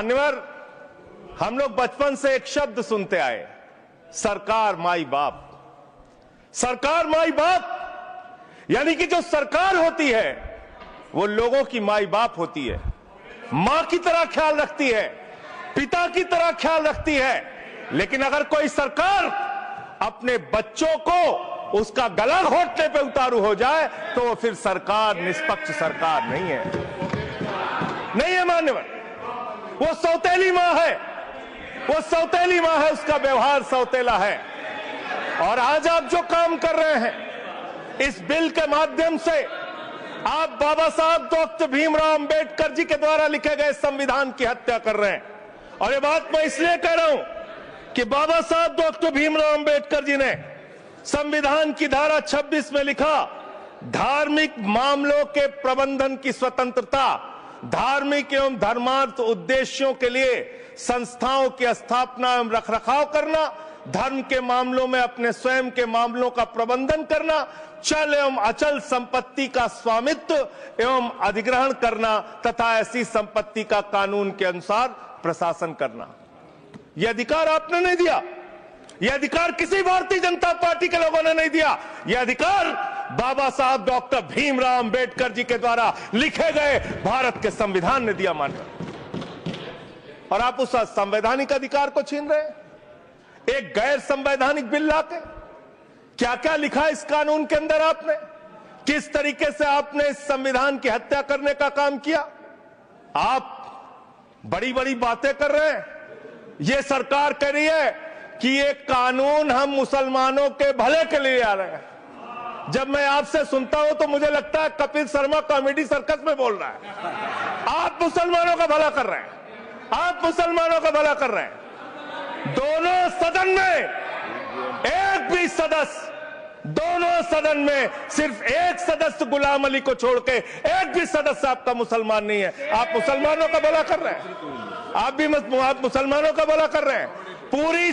मान्यवर, हम लोग बचपन से एक शब्द सुनते आए, सरकार माई बाप। सरकार माई बाप यानी कि जो सरकार होती है वो लोगों की माई बाप होती है, मां की तरह ख्याल रखती है, पिता की तरह ख्याल रखती है। लेकिन अगर कोई सरकार अपने बच्चों को उसका गला घोटने पे उतारू हो जाए तो वो फिर सरकार निष्पक्ष सरकार नहीं है, नहीं है मान्यवर। वो सौतेली मां है, वो सौतेली मां है, उसका व्यवहार सौतेला है। और आज आप जो काम कर रहे हैं इस बिल के माध्यम से, आप बाबा साहब डॉक्टर भीमराव अंबेडकर जी के द्वारा लिखे गए संविधान की हत्या कर रहे हैं। और ये बात मैं इसलिए कह रहा हूं कि बाबा साहब डॉक्टर भीमराव अंबेडकर जी ने संविधान की धारा 26 में लिखा, धार्मिक मामलों के प्रबंधन की स्वतंत्रता, धार्मिक एवं धर्मार्थ उद्देश्यों के लिए संस्थाओं की स्थापना एवं रखरखाव करना, धर्म के मामलों में अपने स्वयं के मामलों का प्रबंधन करना, चल एवं अचल संपत्ति का स्वामित्व एवं अधिग्रहण करना तथा ऐसी संपत्ति का कानून के अनुसार प्रशासन करना। यह अधिकार आपने नहीं दिया, यह अधिकार किसी भारतीय जनता पार्टी के लोगों ने नहीं दिया। यह अधिकार बाबा साहब डॉक्टर भीमराव अंबेडकर जी के द्वारा लिखे गए भारत के संविधान ने दिया मानकर, और आप उस संवैधानिक अधिकार को छीन रहे हैं एक गैर संवैधानिक बिल लाके। क्या क्या लिखा इस कानून के अंदर आपने, किस तरीके से आपने इस संविधान की हत्या करने का काम किया। आप बड़ी बड़ी बातें कर रहे हैं, ये सरकार कह रही है कि ये कानून हम मुसलमानों के भले के लिए आ रहे हैं। जब मैं आपसे सुनता हूं तो मुझे लगता है कपिल शर्मा कॉमेडी सर्कस में बोल रहा है। आप मुसलमानों का भला कर रहे हैं, आप मुसलमानों का भला कर रहे हैं। दोनों सदन में एक भी सदस्य, दोनों सदन में सिर्फ एक सदस्य गुलाम अली को छोड़ के एक भी सदस्य आपका मुसलमान नहीं है। आप मुसलमानों का भला कर रहे हैं, आप मुसलमानों का भला कर रहे हैं। पूरी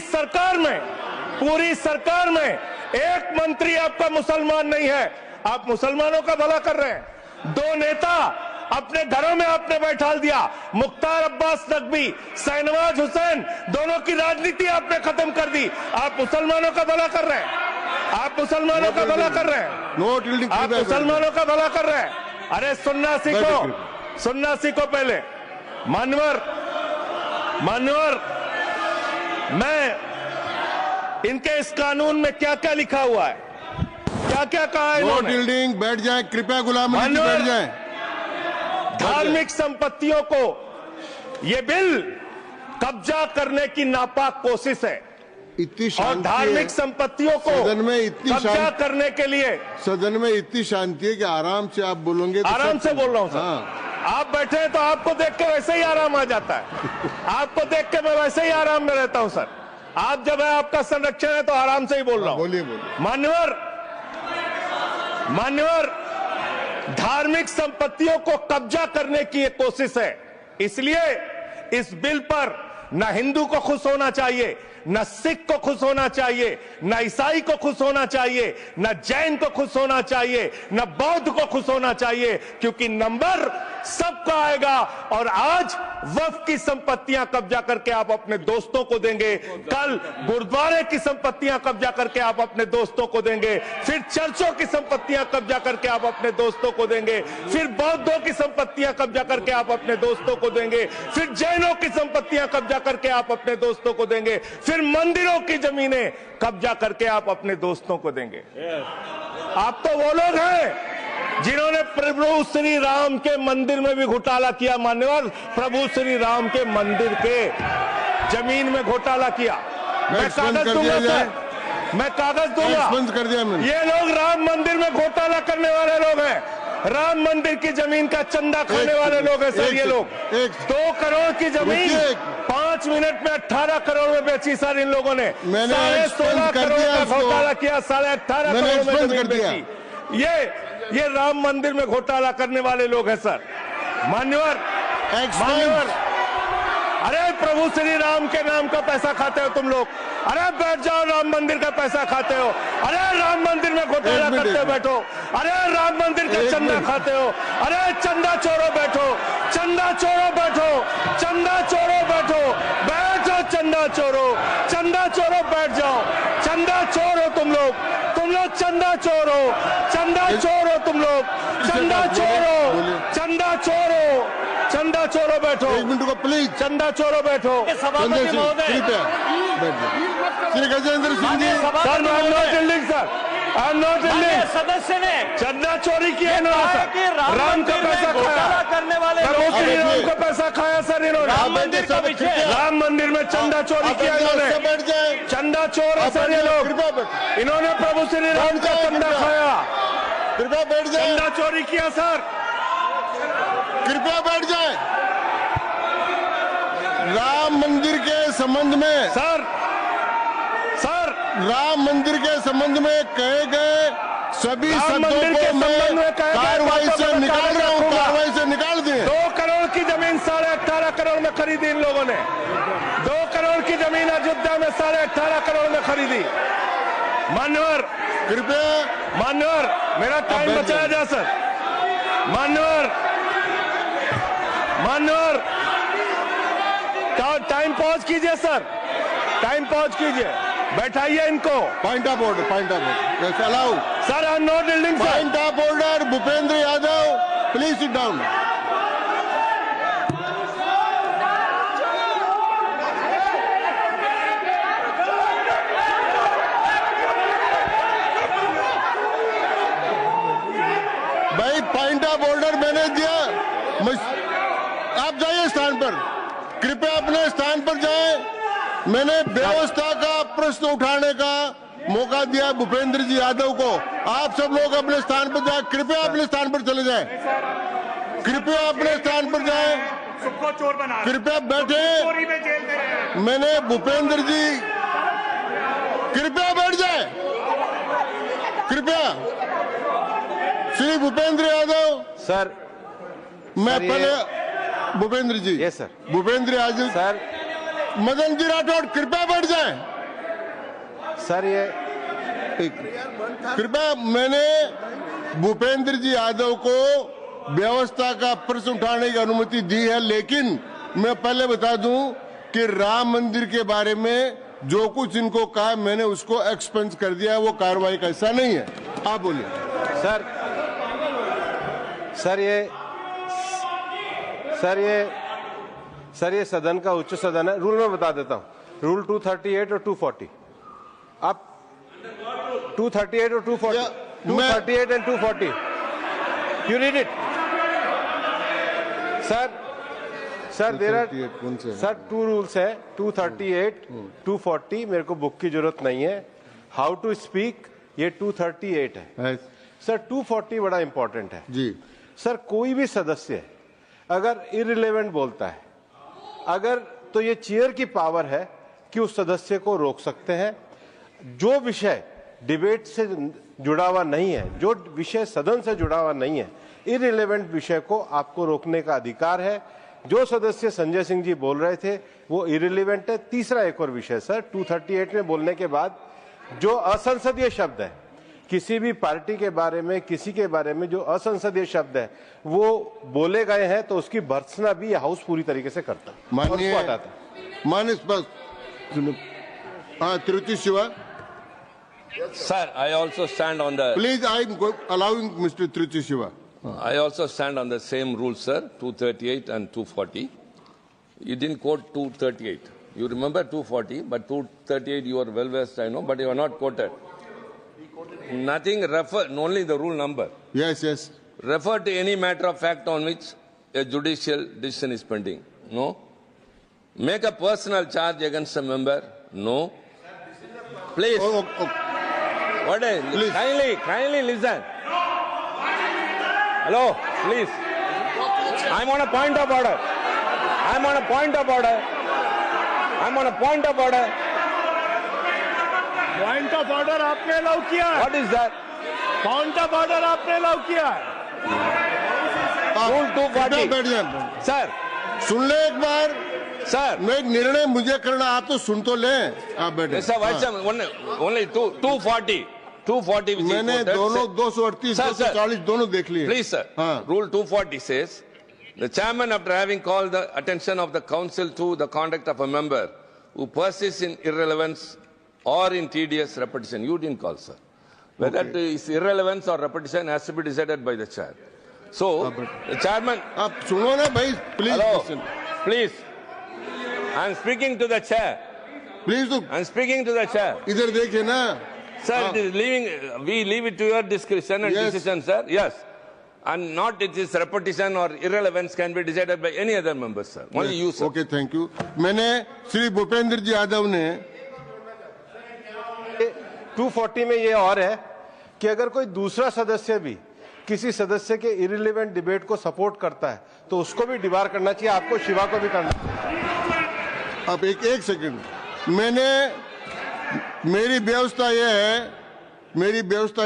सरकार में एक मंत्री आपका मुसलमान नहीं है, आप मुसलमानों का भला कर रहे हैं। दो नेता अपने घरों में आपने बैठा दिया, मुख्तार अब्बास नकवी, शाहनवाज हुसैन, दोनों की राजनीति आपने खत्म कर दी। आप मुसलमानों का भला कर रहे हैं, आप मुसलमानों का भला कर रहे हैं, आप मुसलमानों का भला कर रहे हैं। अरे सुनना सीखो, सुनना सीखो पहले। मान्यवर, मैं इनके इस कानून में क्या क्या लिखा हुआ है, क्या क्या कहा है इन्होंने। बैठ जाए कृपया, गुलाम अली जी बैठ जाए। धार्मिक संपत्तियों को ये बिल कब्जा करने की नापाक कोशिश है, और धार्मिक संपत्तियों को सदन में इतनी कब्जा करने के लिए सदन में इतनी शांति है कि आराम से आप बोलोगे तो आराम से बोल रहा हूं सर। हाँ। आप बैठे हैं तो आपको देख के वैसे ही आराम आ जाता है, आपको देख के मैं वैसे ही आराम में रहता हूं सर। आप जब है आपका संरक्षण है तो आराम से ही बोल रहा हूं। बोलिए। मान्यवर, धार्मिक संपत्तियों को कब्जा करने की एक कोशिश है, इसलिए इस बिल पर न हिंदू को खुश होना चाहिए, न सिख को खुश होना चाहिए, न ईसाई को खुश होना चाहिए, न जैन को खुश होना चाहिए, न बौद्ध को खुश होना चाहिए, क्योंकि नंबर सबका आएगा। और आज वक्फ की संपत्तियां कब्जा करके आप अपने दोस्तों को देंगे, कल गुरुद्वारे की संपत्तियां कब्जा करके आप अपने दोस्तों को देंगे, फिर चर्चों की संपत्तियां कब्जा करके आप अपने दोस्तों को देंगे, फिर बौद्धों की संपत्तियां कब्जा करके आप अपने दोस्तों को देंगे, फिर जैनों की संपत्तियां कब्जा करके आप अपने दोस्तों को देंगे, फिर मंदिरों की जमीनें कब्जा करके आप अपने दोस्तों को देंगे। आप तो वो लोग हैं जिन्होंने प्रभु श्री राम के मंदिर में भी घोटाला किया। मान्यवर, प्रभु श्री राम के मंदिर के जमीन में घोटाला किया। मैं कागज दूंगा सर, मैं कागज दूंगा। ये लोग राम मंदिर में घोटाला करने वाले लोग हैं, राम मंदिर की जमीन का चंदा खाने वाले लोग हैं सर। ये लोग 2 करोड़ की जमीन 5 मिनट में 18 करोड़ में बेची सर इन लोगों ने। 16.5 करोड़ का घोटाला किया, 18.5 करोड़ में जमीन बेची। ये राम मंदिर में घोटाला करने वाले लोग हैं सर। मान्यवर, अरे प्रभु श्री राम के नाम का पैसा खाते हो तुम लोग। अरे बैठ जाओ, राम मंदिर का पैसा खाते हो। अरे राम मंदिर में घोटाला करते हो, बैठो। अरे राम मंदिर का चंदा खाते हो। अरे चंदा चोरो बैठो, चंदा चोरो बैठो, चंदा चोरो चोरो, चंदा चोरो बैठ जाओ। चंदा चोर हो तुम लोग चंदा चोर हो, चंदा चोर हो तुम लोग, चंदा चोर हो, चंदा चोर हो, चंदा चोरो बैठो। 1 मिनट को प्लीज। चंदा चोरो बैठो। सभापति महोदय Shri Gajendra Singh ji. Sir I am not yielding sir, I am not yielding. सदस्य ने चंदा चोरी किया इन्होंने सर, राम का पैसा खाया करने वाले राम का पैसा खाया सर इन्होंने। राम मंदिर का विषय, राम मंदिर में चंदा चोरी किया इन्होंने। बैठ जाए। चंदा चोर है सर ये लोग, इन्होंने प्रभु श्री राम का चंदा खाया। कृपया बैठ जाए। चंदा चोरी किया सर, कृपया बैठ जाए। राम मंदिर के संबंध में सर राम मंदिर के संबंध में कहे गए सभी शब्दों को मैं कार्रवाई से निकाल रहा हूं, कार्रवाई से निकाल दिए। 2 करोड़ की जमीन 18.5 करोड़ में खरीदी इन लोगों ने। 2 करोड़ की जमीन अयोध्या में 18.5 करोड़ में खरीदी। मान्यवर मेरा टाइम बचाया जाए सर। मान्यवर टाइम पॉज कीजिए सर, टाइम पॉज कीजिए, बैठाइए इनको। Point of order yes allow sir I am not yielding sir. Point of order Bhupendra Yadav please sit down. भाई पॉइंट ऑफ ऑर्डर मैंने दिया, आप जाइए स्थान पर, कृपया अपने स्थान पर जाएं। मैंने व्यवस्था का प्रश्न उठाने का मौका दिया भूपेंद्र जी यादव को। आप सब लोग अपने स्थान पर जाएं, कृपया अपने स्थान पर चले जाएं, कृपया अपने स्थान पर जाएं, सबको चोर बना, कृपया बैठे। चोरी में जेल में रहे। मैंने भूपेंद्र जी कृपया बैठ जाए, कृपया। श्री भूपेंद्र यादव सर, मैं पहले Bhupendra ji, yes sir, Bhupendra Yadav sir, Madan ji Rathore कृपया बैठ जाएं। सर ये कृपया, मैंने भूपेंद्र जी यादव को व्यवस्था का प्रश्न उठाने की अनुमति दी है, लेकिन मैं पहले बता दूं कि राम मंदिर के बारे में जो कुछ इनको कहा मैंने उसको एक्सपेंस कर दिया है, वो कार्रवाई का हिस्सा नहीं है। आप बोलिए सर ये सदन का उच्च सदन है। रूल में बता देता हूं, रूल 238 और 240। आप 238 और 240, 238 and 240, you read it sir. There are sir 2 rules है, 238, 240। मेरे को बुक की जरूरत नहीं है। हाउ टू स्पीक ये 238 है सर। 240 बड़ा इंपॉर्टेंट है जी सर। कोई भी सदस्य अगर इररिलेवेंट बोलता है, अगर तो ये चेयर की पावर है कि उस सदस्य को रोक सकते हैं। जो विषय डिबेट से जुड़ा हुआ नहीं है, जो विषय सदन से जुड़ा हुआ नहीं है, इररिलेवेंट विषय को आपको रोकने का अधिकार है। जो सदस्य संजय सिंह जी बोल रहे थे वो इररिलेवेंट है। तीसरा एक और विषय सर, 238 में बोलने के बाद जो असंसदीय शब्द है, किसी भी पार्टी के बारे में, किसी के बारे में जो असंसदीय शब्द है वो बोले गए हैं, तो उसकी भर्त्सना भी हाउस पूरी तरीके से करता है और उसको हटाता है। मानस बस हाँ, Tiruchi Shiva Sir, I also stand on the. Please, I am allowing mister Tiruchi Shiva. I also stand on the same rule, sir. 238 and 240. You didn't quote 238. You remember 240, but 238 you are well versed, I know, but you are not quoted. Nothing refer, only the rule number. Yes, yes. Refer to any matter of fact on which a judicial decision is pending. No. Make a personal charge against a member. No. Please. Oh. What is? Please. Kindly listen. Hello, please. I'm on a point of order. I'm on a point of order. I'm on a point of order. Point of order आपने allow किया है। What is that? Point of order आपने allow किया है। Rule 240. बैठ जाए Sir, सुन ले एक बार। sir. मैं निर्णय मुझे करना, आप तो सुन तो लें। आप बैठे। Mr. Vice Chairman, only 240. 240 which is मैंने quoted, दोनों say- 238, Sir, sir. 240 दोनों देख लिए। Please, sir. हाँ। Rule 240 says, the chairman, after having called the attention of the council to the conduct of a member who persists in irrelevance or in tedious repetition. You didn't call, sir. Whether it is irrelevance or repetition has to be decided by the chair. So, the chairman. आप सुनो ना भाई, please Hello, listen. please. I am speaking to the chair. Please तो I am speaking to the chair. इधर देखिए ना. Sir, it is we leave it to your discretion and Yes. decision, sir. Yes. And not it is repetition or irrelevance can be decided by any other member, sir. Only you, sir. Okay, thank you. मैंने श्री भूपेंद्र जी यादव ने 240 में ये और है कि अगर कोई दूसरा सदस्य भी किसी सदस्य के इरिलेवेंट डिबेट को सपोर्ट करता है तो उसको भी डिबार करना चाहिए. आपको शिवा को भी करना चाहिए. अब एक सेकंड. मेरी व्यवस्था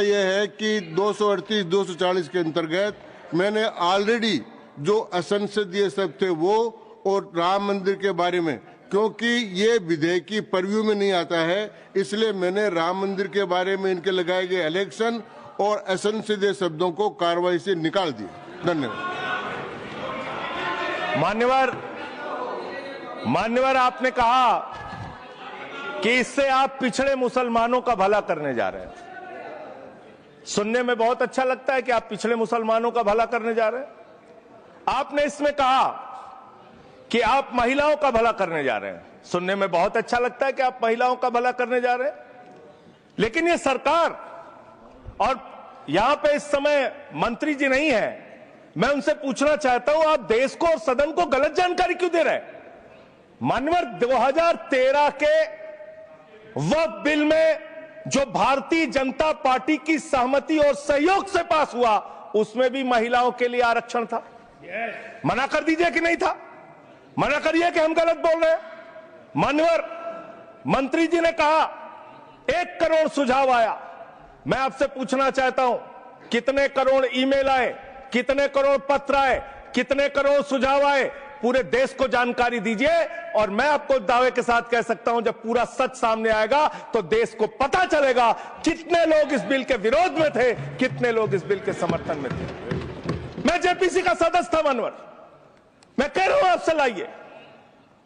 यह है कि 238 240 के अंतर्गत मैंने ऑलरेडी जो असंसदीय शब्द थे वो और राम मंदिर के बारे में, क्योंकि ये विधेयक की परव्यू में नहीं आता है, इसलिए मैंने राम मंदिर के बारे में इनके लगाए गए इलेक्शन और असंसदीय शब्दों को कार्रवाई से निकाल दिया. धन्यवाद. मान्यवर, आपने कहा कि इससे आप पिछड़े मुसलमानों का भला करने जा रहे हैं. सुनने में बहुत अच्छा लगता है कि आप पिछड़े मुसलमानों का भला करने जा रहे हैं. आपने इसमें कहा कि आप महिलाओं का भला करने जा रहे हैं. सुनने में बहुत अच्छा लगता है कि आप महिलाओं का भला करने जा रहे हैं. लेकिन ये सरकार, और यहां पे इस समय मंत्री जी नहीं है, मैं उनसे पूछना चाहता हूं, आप देश को और सदन को गलत जानकारी क्यों दे रहे हैं? मानवर, 2013 के वक्फ बिल में जो भारतीय जनता पार्टी की सहमति और सहयोग से पास हुआ, उसमें भी महिलाओं के लिए आरक्षण था. मना कर दीजिए कि नहीं था. मना करिए कि हम गलत बोल रहे हैं. मान्यवर, मंत्री जी ने कहा 1 करोड़ सुझाव आया. मैं आपसे पूछना चाहता हूं, कितने करोड़ ईमेल आए, कितने करोड़ पत्र आए, कितने करोड़ सुझाव आए? पूरे देश को जानकारी दीजिए. और मैं आपको दावे के साथ कह सकता हूं, जब पूरा सच सामने आएगा तो देश को पता चलेगा कितने लोग इस बिल के विरोध में थे, कितने लोग इस बिल के समर्थन में थे. मैं जेपीसी का सदस्य था मानवर. मैं कह रहा हूं आपसे लाइए.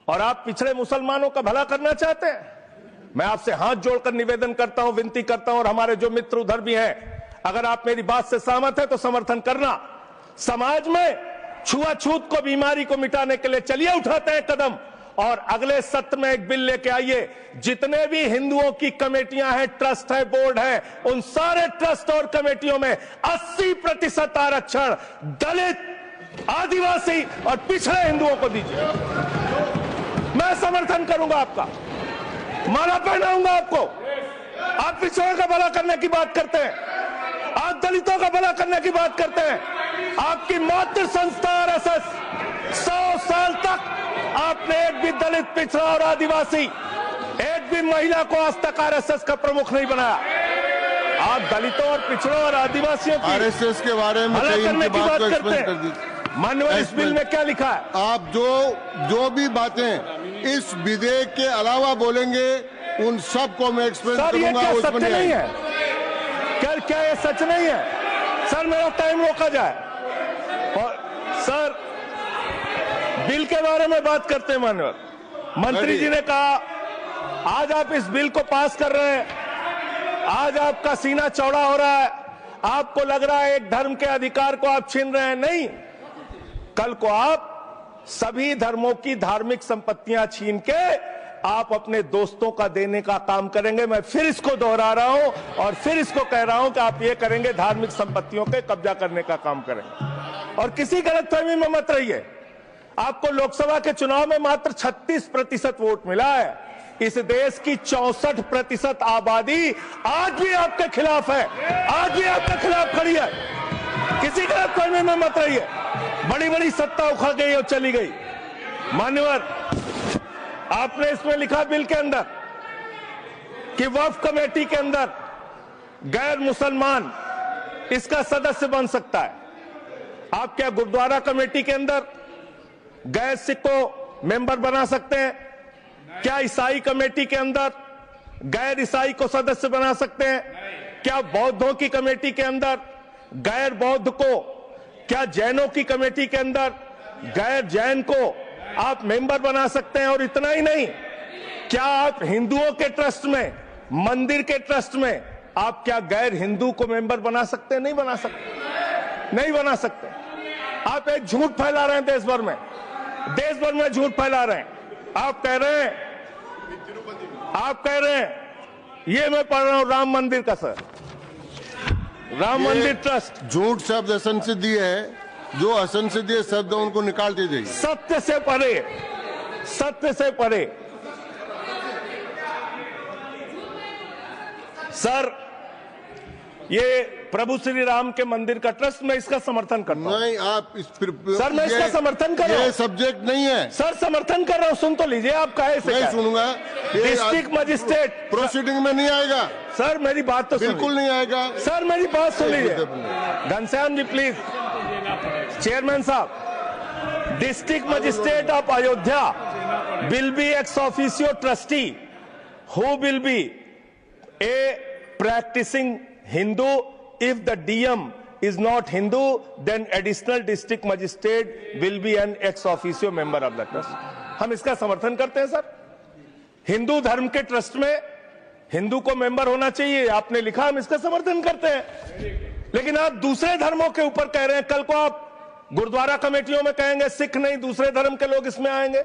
और आप पिछड़े मुसलमानों का भला करना चाहते हैं. मैं आपसे हाथ जोड़कर निवेदन करता हूं, विनती करता हूं, और हमारे जो मित्र उधर भी हैं, अगर आप मेरी बात से सहमत है तो समर्थन करना. समाज में छुआछूत को, बीमारी को मिटाने के लिए चलिए उठाते हैं कदम. और अगले सत्र में एक बिल लेके आइए. जितने भी हिंदुओं की कमेटियां हैं, ट्रस्ट है, बोर्ड है, उन सारे ट्रस्ट और कमेटियों में 80% आरक्षण दलित, आदिवासी और पिछड़े हिंदुओं को दीजिए. मैं समर्थन करूंगा आपका. माला पहनाऊंगा आपको. आप पिछड़ों का भला करने की बात करते हैं, आप दलितों का भला करने की बात करते हैं. आपकी मातृ संस्था आरएसएस 100 साल तक आपने एक भी दलित, पिछड़ा और आदिवासी, एक भी महिला को आज तक आरएसएस का प्रमुख नहीं बनाया. आप दलितों और पिछड़ों और आदिवासियों की आरएसएस के बारे में भला करने की बात करते कर दी. हैं. माननीय, इस बिल में क्या लिखा है? आप जो भी बातें इस विधेयक के अलावा बोलेंगे, उन सबको मैं एक्सप्लेन सर, ये करूंगा. क्या उसमें सच नहीं है? क्या ये सच नहीं है? सर, मेरा टाइम रोका जाए. और सर, बिल के बारे में बात करते हैं. माननीय मंत्री जी ने कहा आज आप इस बिल को पास कर रहे हैं, आज आपका सीना चौड़ा हो रहा है, आपको लग रहा है एक धर्म के अधिकार को आप छीन रहे हैं. नहीं, कल को आप सभी धर्मों की धार्मिक संपत्तियां छीन के आप अपने दोस्तों का देने का काम करेंगे. मैं फिर इसको दोहरा रहा हूं और फिर इसको कह रहा हूं कि आप ये करेंगे, धार्मिक संपत्तियों के कब्जा करने का काम करेंगे. और किसी गलतफहमी में मत रहिए. आपको लोकसभा के चुनाव में मात्र 36% वोट मिला है. इस देश की 64% आबादी आज भी आपके खिलाफ है, आज भी आपके खिलाफ खड़ी है. किसी गलतफहमी में मत रहिए. बड़ी बड़ी सत्ता उखड़ गई और चली गई. मान्यवर, आपने इसमें लिखा बिल के अंदर कि वक्फ कमेटी के अंदर गैर मुसलमान इसका सदस्य बन सकता है. आप क्या गुरुद्वारा कमेटी के अंदर गैर सिख को मेंबर बना सकते हैं? क्या ईसाई कमेटी के अंदर गैर ईसाई को सदस्य बना सकते हैं? क्या बौद्धों की कमेटी के अंदर गैर बौद्ध को, क्या जैनों की कमेटी के अंदर गैर जैन को आप मेंबर बना सकते हैं? और इतना ही नहीं, क्या आप हिंदुओं के ट्रस्ट में, मंदिर के ट्रस्ट में आप क्या गैर हिंदू को मेंबर बना सकते हैं? नहीं बना सकते, नहीं बना सकते। आप एक झूठ फैला रहे हैं देश भर में झूठ फैला रहे हैं। आप कह रहे हैं ये मैं पढ़ रहा हूं राम मंदिर का, सर, राम मंदिर ट्रस्ट। झूठ शब्द असंसदीय है, जो असंसदीय शब्द है उनको निकाल दीजिए। सत्य से परे, सत्य से परे। सर, ये प्रभु श्री राम के मंदिर का ट्रस्ट, मैं इसका समर्थन करता हूं। नहीं, आप सर, मैं इसका समर्थन कर रहा हूं। ये सब्जेक्ट नहीं है सर, समर्थन कर रहा हूं, सुन तो लीजिए। आप कहे से नहीं सुनूंगा। डिस्ट्रिक्ट मजिस्ट्रेट प्रोसीडिंग में नहीं आएगा सर, मेरी बात तो बिल्कुल नहीं आएगा सर, मेरी बात सुन लीजिए। घनश्याम जी प्लीज, चेयरमैन साहब, district magistrate of Ayodhya will be ex officio trustee who will be A practicing Hindu. If the DM is not Hindu, then additional district magistrate will be an ex officio member of the trust. हम इसका समर्थन करते हैं sir. Hindu धर्म के trust में हिंदू को member होना चाहिए, आपने लिखा, हम इसका समर्थन करते हैं। लेकिन आप दूसरे धर्मों के ऊपर कह रहे हैं। कल को आप गुरुद्वारा कमेटियों में कहेंगे सिख नहीं, दूसरे धर्म के लोग इसमें आएंगे।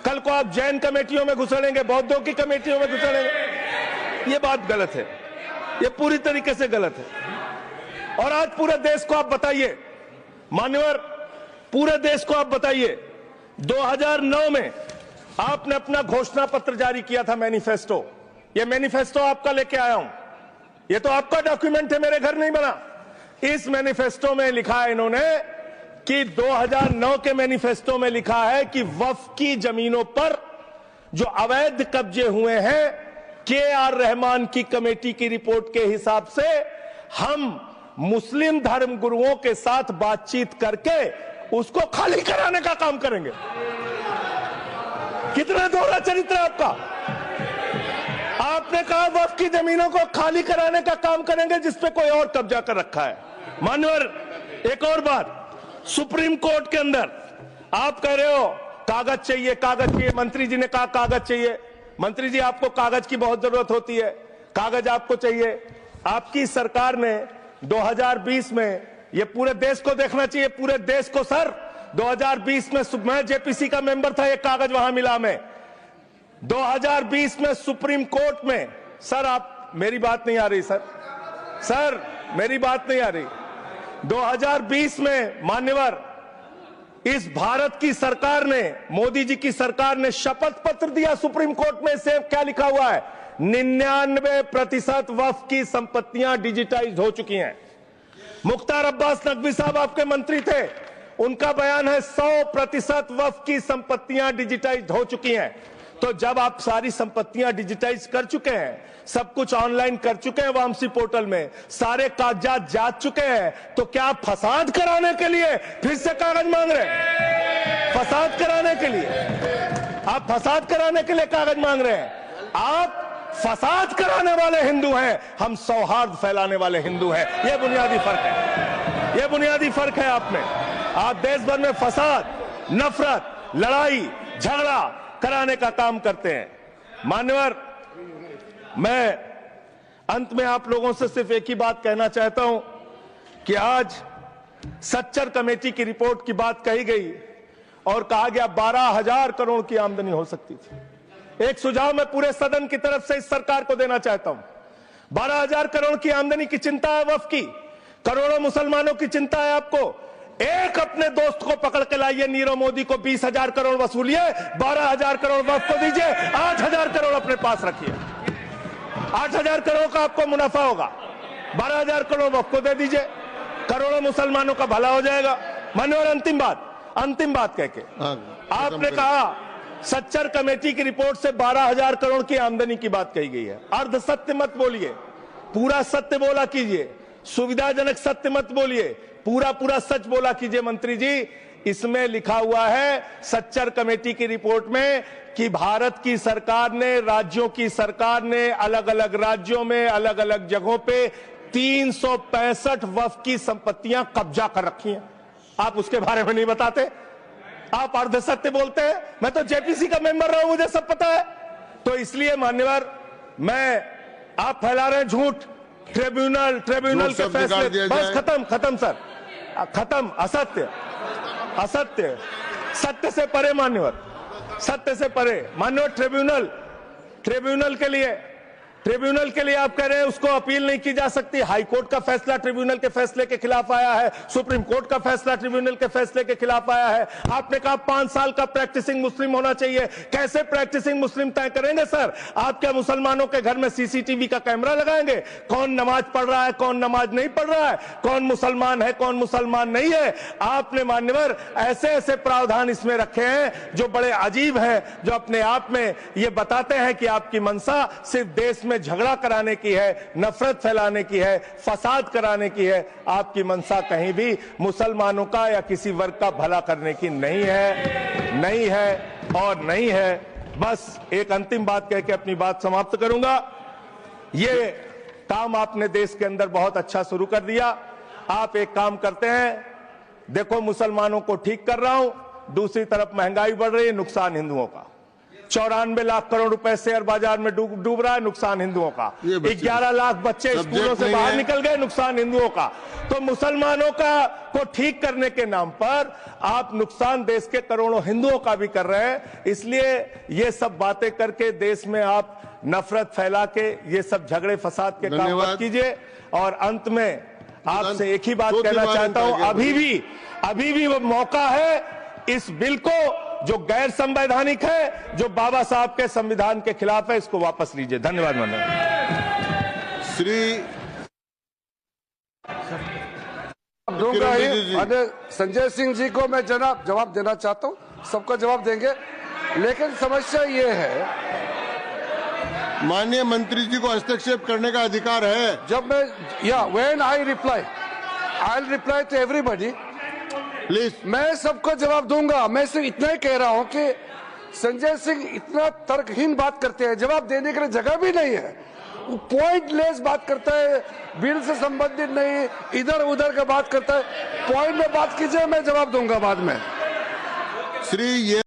कल को आप जैन कमेटियों में घुसड़ेंगे, बौद्धों की कमेटियों में घुसड़ेंगे। ये बात गलत है, ये पूरी तरीके से गलत है। और आज पूरे देश को आप बताइए, मान्यवर, पूरे देश को आप बताइए, 2009 में आपने अपना घोषणा पत्र जारी किया था, मैनिफेस्टो। ये मैनिफेस्टो आपका लेके आया हूं, ये तो आपका डॉक्यूमेंट है, मेरे घर नहीं बना। इस मैनिफेस्टो में लिखा है इन्होंने कि 2009 के मैनिफेस्टो में लिखा है कि वक्फ की जमीनों पर जो अवैध कब्जे हुए हैं, के.आर. रहमान की कमेटी की रिपोर्ट के हिसाब से हम मुस्लिम धर्म गुरुओं के साथ बातचीत करके उसको खाली कराने का काम करेंगे। कितना दोहरा चरित्र है आपका। आपने कहा वक्फ की जमीनों को खाली कराने का काम करेंगे जिसपे कोई और कब्जा कर रखा है। मान्यवर, एक और बात, सुप्रीम कोर्ट के अंदर आप कह रहे हो कागज चाहिए, कागज चाहिए। मंत्री जी ने कहा कागज चाहिए। मंत्री जी, आपको कागज की बहुत जरूरत होती है, कागज आपको चाहिए। आपकी सरकार ने 2020 में, ये पूरे देश को देखना चाहिए, पूरे देश को सर, 2020 में मैं जेपीसी का मेंबर था, एक कागज वहां मिला मैं 2020 में सुप्रीम कोर्ट में। सर, आप, मेरी बात नहीं आ रही सर, मेरी बात नहीं आ रही। 2020 में मान्यवर, इस भारत की सरकार ने, मोदी जी की सरकार ने शपथ पत्र दिया सुप्रीम कोर्ट में। से क्या लिखा हुआ है? 99% वक्फ की संपत्तियां डिजिटाइज हो चुकी हैं। मुख्तार अब्बास नकवी साहब आपके मंत्री थे, उनका बयान है 100% वक्फ की संपत्तियां डिजिटाइज हो चुकी हैं। तो जब आप सारी संपत्तियां डिजिटाइज कर चुके हैं, सब कुछ ऑनलाइन कर चुके हैं वामसी पोर्टल में, सारे कागजात जांच चुके हैं, तो क्या आप फसाद कराने के लिए फिर से कागज मांग रहे हैं? फसाद कराने के लिए, आप फसाद कराने के लिए कागज मांग रहे हैं। आप फसाद कराने वाले हिंदू हैं, हम सौहार्द फैलाने वाले हिंदू हैं। यह बुनियादी फर्क है, यह बुनियादी फर्क है आप में। आप देश भर में फसाद, नफरत, लड़ाई, झगड़ा कराने का काम करते हैं। मान्यवर, मैं अंत में आप लोगों से सिर्फ एक ही बात कहना चाहता हूं कि आज सच्चर कमेटी की रिपोर्ट की बात कही गई और कहा गया 12,000 करोड़ की आमदनी हो सकती थी। एक सुझाव मैं पूरे सदन की तरफ से इस सरकार को देना चाहता हूं। 12,000 करोड़ की आमदनी की चिंता है वक्फ की, करोड़ों मुसलमानों की चिंता है आपको। एक अपने दोस्त को पकड़ के लाइए, नीरव मोदी को 20,000 करोड़ वसूलिए, 12,000 करोड़ वक्फ को दीजिए, 8,000 करोड़ अपने पास रखिए। 8,000 करोड़ का आपको मुनाफा होगा, 12,000 करोड़ वक्फ को दे दीजिए, करोड़ों मुसलमानों का भला हो जाएगा। मान्यवर, अंतिम बात कह के आपने कहा सच्चर कमेटी की रिपोर्ट से 12,000 करोड़ की आमदनी की बात कही गई है। अर्ध सत्य मत बोलिए, पूरा सत्य बोला कीजिए। सुविधाजनक सत्य मत बोलिए, पूरा सच बोला कीजिए। मंत्री जी, इसमें लिखा हुआ है सच्चर कमेटी की रिपोर्ट में कि भारत की सरकार ने, राज्यों की सरकार ने अलग अलग राज्यों में, अलग अलग जगहों पे 365 वक्फ की संपत्तियां कब्जा कर रखी हैं। आप उसके बारे में नहीं बताते, आप अर्ध सत्य बोलते हैं। मैं तो जेपीसी का मेंबर रहा हूं, मुझे सब पता है। तो इसलिए मान्यवर, मैं आप फैला रहे हैं झूठ, ट्रिब्यूनल के शब्द निकाल फैसले, दिया बस जाए। खत्म सर, खत्म, असत्य, सत्य से परे मान्यवर, सत्य से परे मान्यवर। ट्रिब्यूनल के लिए आप कह रहे हैं उसको अपील नहीं की जा सकती। हाई कोर्ट का फैसला ट्रिब्यूनल के फैसले के खिलाफ आया है, सुप्रीम कोर्ट का फैसला ट्रिब्यूनल के फैसले के खिलाफ आया है। आपने कहा 5 साल का प्रैक्टिसिंग मुस्लिम होना चाहिए। कैसे प्रैक्टिसिंग मुस्लिम तय करेंगे सर? आप क्या मुसलमानों के घर में सीसीटीवी का कैमरा लगाएंगे? कौन नमाज पढ़ रहा है, कौन नमाज नहीं पढ़ रहा है, कौन मुसलमान है, कौन मुसलमान नहीं है? आपने मान्यवर ऐसे प्रावधान इसमें रखे हैं जो बड़े अजीब हैं, जो अपने आप में ये बताते हैं कि आपकी मंशा सिर्फ देश में झगड़ा कराने की है, नफरत फैलाने की है, फसाद कराने की है। आपकी मंशा कहीं भी मुसलमानों का या किसी वर्ग का भला करने की नहीं है। बस एक अंतिम बात कह के अपनी बात समाप्त करूंगा। ये काम आपने देश के अंदर बहुत अच्छा शुरू कर दिया। आप एक काम करते हैं, देखो मुसलमानों को ठीक कर रहा हूं, दूसरी तरफ महंगाई बढ़ रही है, नुकसान हिंदुओं का। 94 लाख करोड़ रुपए शेयर बाजार में डूब रहा है, नुकसान हिंदुओं का। 11 लाख बच्चे स्कूलों से बाहर निकल गए, नुकसान हिंदुओं का। तो मुसलमानों को ठीक करने के नाम पर आप नुकसान देश के करोड़ों हिंदुओं का भी कर रहे हैं। इसलिए ये सब बातें करके देश में आप नफरत फैला के ये सब झगड़े फसाद के काम मत कीजिए। और अंत में आपसे एक ही बात कहना चाहता हूं, अभी भी वो मौका है इस बिल को जो गैर संवैधानिक है, जो बाबा साहब के संविधान के खिलाफ है, इसको वापस लीजिए। धन्यवाद माननीय श्री दूंगा ही। अरे संजय सिंह जी को मैं जवाब देना चाहता हूँ, सबका जवाब देंगे, लेकिन समस्या ये है, माननीय मंत्री जी को हस्तक्षेप करने का अधिकार है। जब मैं when I reply to everybody, please. मैं सबको जवाब दूंगा। मैं सिर्फ इतना ही कह रहा हूं कि संजय सिंह इतना तर्कहीन बात करते हैं, जवाब देने के लिए जगह भी नहीं है। पॉइंटलेस बात करता है, बिल से संबंधित नहीं, इधर उधर का बात करता है। पॉइंट में बात कीजिए, मैं जवाब दूंगा बाद में। श्री ये